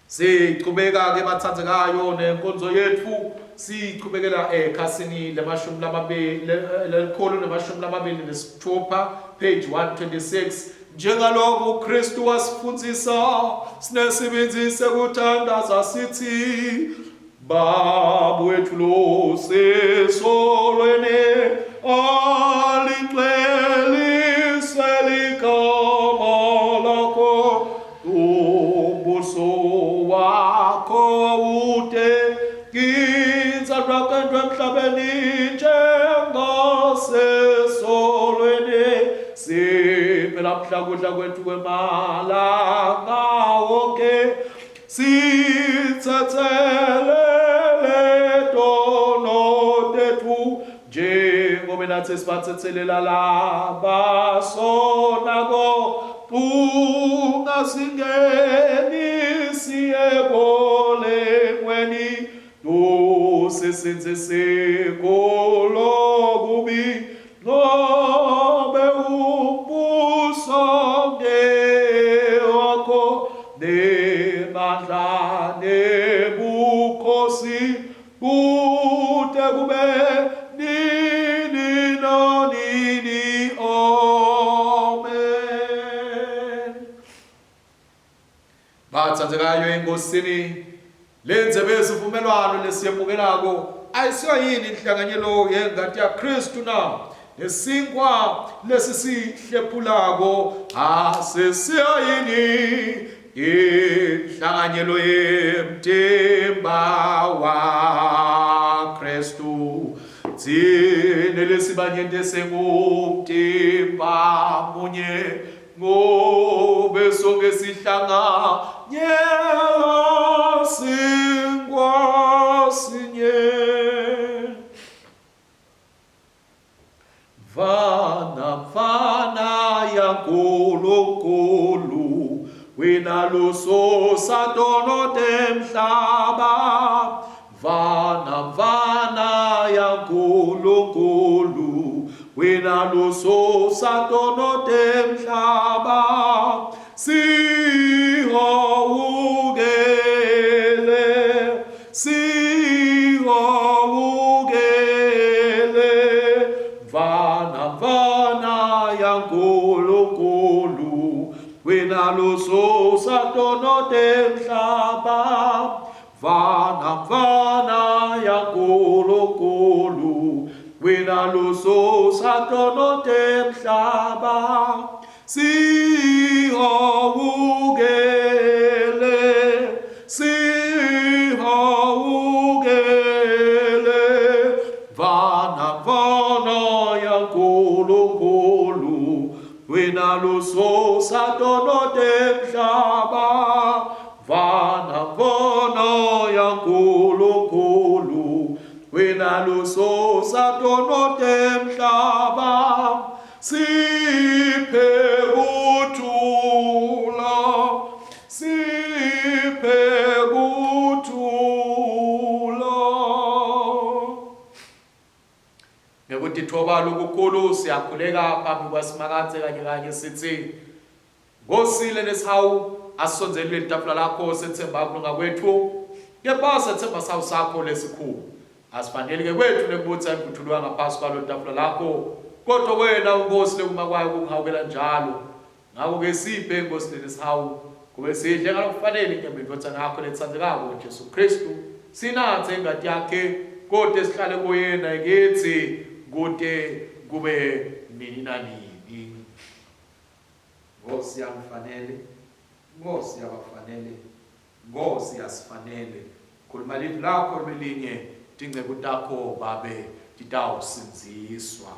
Siqhubeka ke bathandzekayo nenkonzo yethu, siqhubekela ekhasini le-126 page 126. Njengalokhu uKristu wasifundzisa, sinesebenzise kuthandaza sithi Baba wethu lo sesolweni, alingcwelise ligama lakho, umbuso wakho ude kinzalwa kwendwe emhlabeni njengasesolweni. Siphe namhla kudla kwethu kwemalanga wonke, sithathele tono tethu njengoba nathi sibathethelela laba sonako, ungasingenisi ekolengweni, tusisinze sikolokubi, ngobe umbuso ngewakho nemandla nebukhosi kude kube nini nonini. Amen. Bathandekayo enkosini, lenze bezivumelwano lesiyemukelako ayisiyo yini inhlanganyelo yengadi ya Kristu na nesinkwa lesisihlephulako asesiyo yini inhlanganyelo yemtimba wa Kristu thine lesibanyente sengumtimba munye ngobe sonke sihlanganyela sinkwa sinye. Vana ya nkulunkulu wena lususa tono temhlaba. Vana ya nkulunkulu wena lususa tono temhlaba. Sihawukele, sihawukele. Vana ya nkulunkulu wena lususa tono temhlaba. Vana ya nkulunkulu wena lususa tono temhlaba. Sihawukele, sihawukele. Vana ya nkulunkulu wena lususa tono temhlaba. Vana ya nkulunkulu wena lususa tono temhlaba. Siphe kuthula, siphe kuthula. Ngekuthi thoba lokukhulu siyakhuleka phambi kwaSimakathe kanye sithi ngosile nesihawu asonzelwe itafula lakho sethemba kulunga kwethu kepha sethemba sawu sakho lesikhulu asifanele ke kwethu nebutha ukuthulwa ngaphasi kwalo tafula lakho kodwa wena unkosi lekuma kwayo kungihawukela njalo ngakho ke siphe Nkosi lesihawu kube sidle ngalokufanele inyama indodana yakho lethandekako uJesu Kristu sinathe ingadi yakhe kodwa sihlale kuyena ngithi kude kube nini nanini. Nkosi yangifanele, Nkosi yabafanele, Nkosi yasifanele. Khuluma livi lakho lelinye tingcebo takho babe titawusinziswa.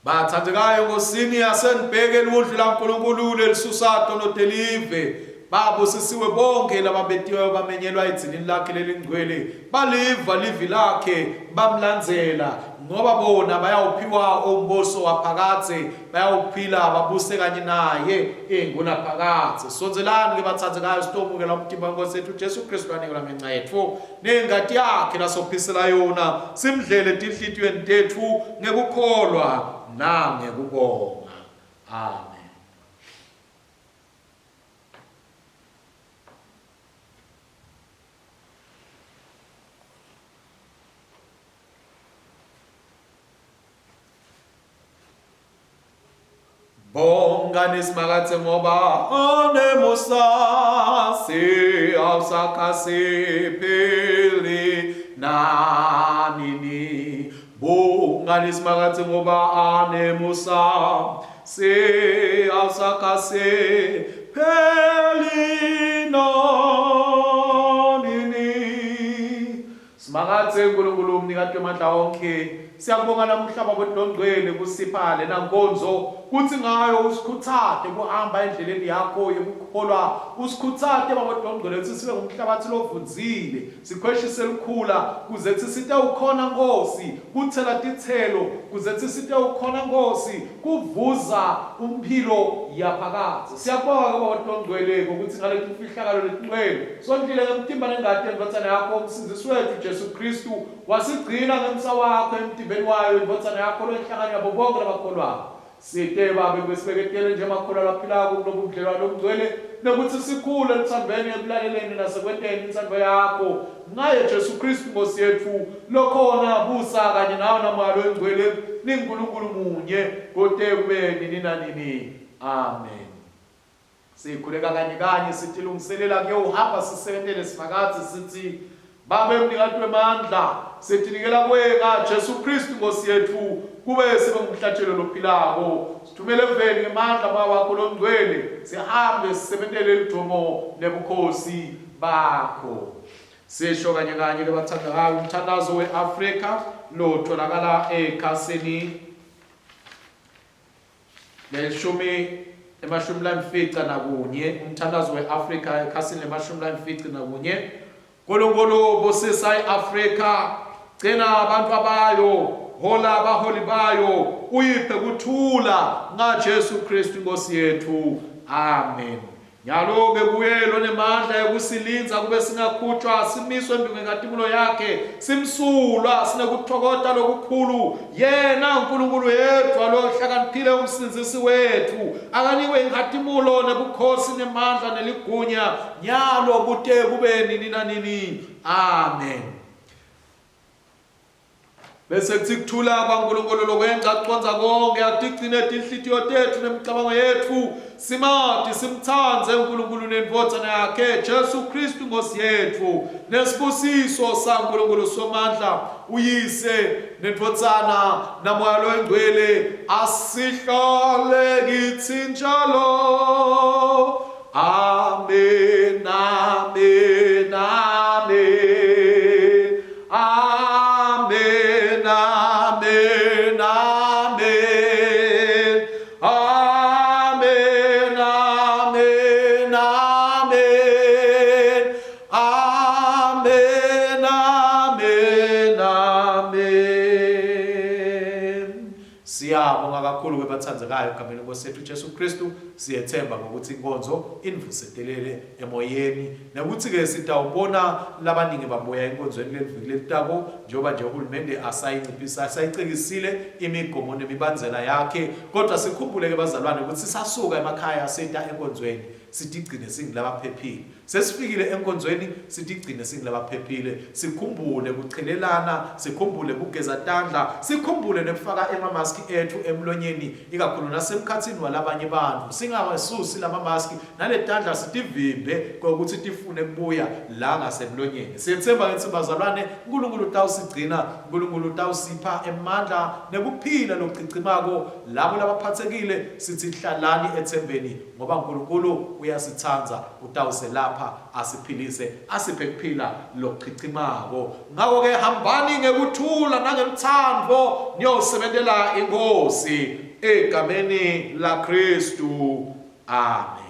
Bathandekayo Nkosini yasenibheke ludlu laNkulunkulu lelisusato nodelive babo sisiwe bonke lababetiweyo bamenyelwa edzilini lakhe lelingcwele baliva livi lakhe bamlandzela ngoba bona bayawuphiwa umbuso waphakathe bayawuphila babuse kanye naye engunaphakathe. Sonzelani ke bathandekayo sitomukela umtimba weNkosi yethu uJesu Kristu anikela ngenxa yethu nengadi yakhe lasophisela yona simdlele tinhlitiyweni tethu ngekukholwa nangekubonga. Amen. Bonga nesimakathe ngoba anemusa awusakhasepheli nanini. Bonga nesimakathe ngoba anemusa awusakhasepheli nanini. Simakathe uNkulunkulu umnikati wamandla wonke siyabonga namhlaba bodongcwele kusiphale nankonzo kuthi ngayo usikhuthathe kuhamba endleleni yakho yokukholwa usikhuthathe babodongcwele ukuthi sibe ngumhlabathi lovunzile sikhweshise lukhula kuze sisite ukhona Nkosi kuthela tithelo kuze sisite ukhona Nkosi kuvuza umphilo yaphakathe. Siyabonga babodongcwele ukuthi ngale kufihlakalo letingcwele sondlile ngemtimba nengadi endodana yakho umsindisi wethu Jesu Kristu wasigcina ngemsa wakho emtimbeni wayo indodana yakho lohlangana yabo bonke labakholwayo. Site babe kwesibeketele nje makholwa laphilako kulobudlelwano obungcwele nokuthi sikhule emthandweni ekulaleleni nasekwenteni imithando yakho ngaye Jesu Kristu Nkosi yethu lokhona busa kanye nawe namoya oyingcwele ninguNkulunkulu munye kode kube nini nanini. Amen. Sikhuleka kanye sitilungiselela kuyohamba sisebentele sifakathi sithi Baba mnikati wemandla sithinikela kuwena Jesu Kristu Nkosi yethu kube sibe ngumhlatshelo lophilako sithumele vele ngemandla moya wakho longcwele sihambe sisebentele lidumo nebukhosi bakho. Sisho kanye lebathandakayo umthandazo weAfrika lotholakala ekhasini emashumi lamfica nakunye umthandazo weAfrika ekhasini lemashumi lamfica nakunye. Nkulunkulu busisa iAfrika gcina abantu abayo hola abaholi bayo uyiphe kuthula ngaJesu Kristu Nkosi yethu. Amen. Nyalo-ke kuyelo nemandla yokusilinza kube singakhutshwa simiswe endungengatimulo yakhe simsulwa sinekuthokota lokukhulu yena uNkulunkulu yethu alohlakaniphile umsinzisi wethu akaniwe ingatimulo nebukhosi nemandla neligunya nyalo kude kube nini nanini. Amen. Bese kuthi kuthula kwaNkulunkulu lokwenza kuconza konke atigcine inhlitiyo tethu nemicabango yethu simati simthanze uNkulunkulu nenvodzana yakhe Jesu Kristu Nkosi yethu nesibusiso saNkulunkulu somandla uyise nenvodzana namoya oyingcwele asihlale kithi njalo. Amen. Amen. Amen. Amen. Amen. Amen. Amen. Amen. Amen. Amen. Amen. Amen. Siyabonga kakhulu kwebathandzekayo egameni lenkosi yethu Jesu Kristu. Siyethemba ngokuthi inkonzo invusetelele emoyeni nokuthi-ke sitawubona labaningi babuya enkonzweni lelivikile litako njengoba nje uhulumende asayicikisile imigomo nemibandzela yakhe. Kodwa sikhumbule-ke bazalwane ukuthi sisasuka emakhaya sita enkonzweni sitigcine singilabaphephile. Sesifikile enkonzweni sitigcine singilabaphephile. Sikhumbule kuchelelana, sikhumbule kugeza tandla, sikhumbule nekufaka emamaski ethu emlonyeni ikakhulu nasemkhathini walabanye bantu. Singawasusi lama maski nale tandla sitivimbe ukuthi tifune kubuya la ngasemlonyeni. Siyethemba ngithi bazalwane uNkulunkulu utawusigcina, uNkulunkulu utawusipha emandla nekuphila lokucicimako labo labaphathekile sithi hlalani ethembeni ngoba uNkulunkulu uyasithanza utawuselapha asiphilise asiphe kuphila lokucicimako. Ngakho-ke hambani ngekuthula nangemthando niyosebentela inkosi egameni la Kristu. Amen.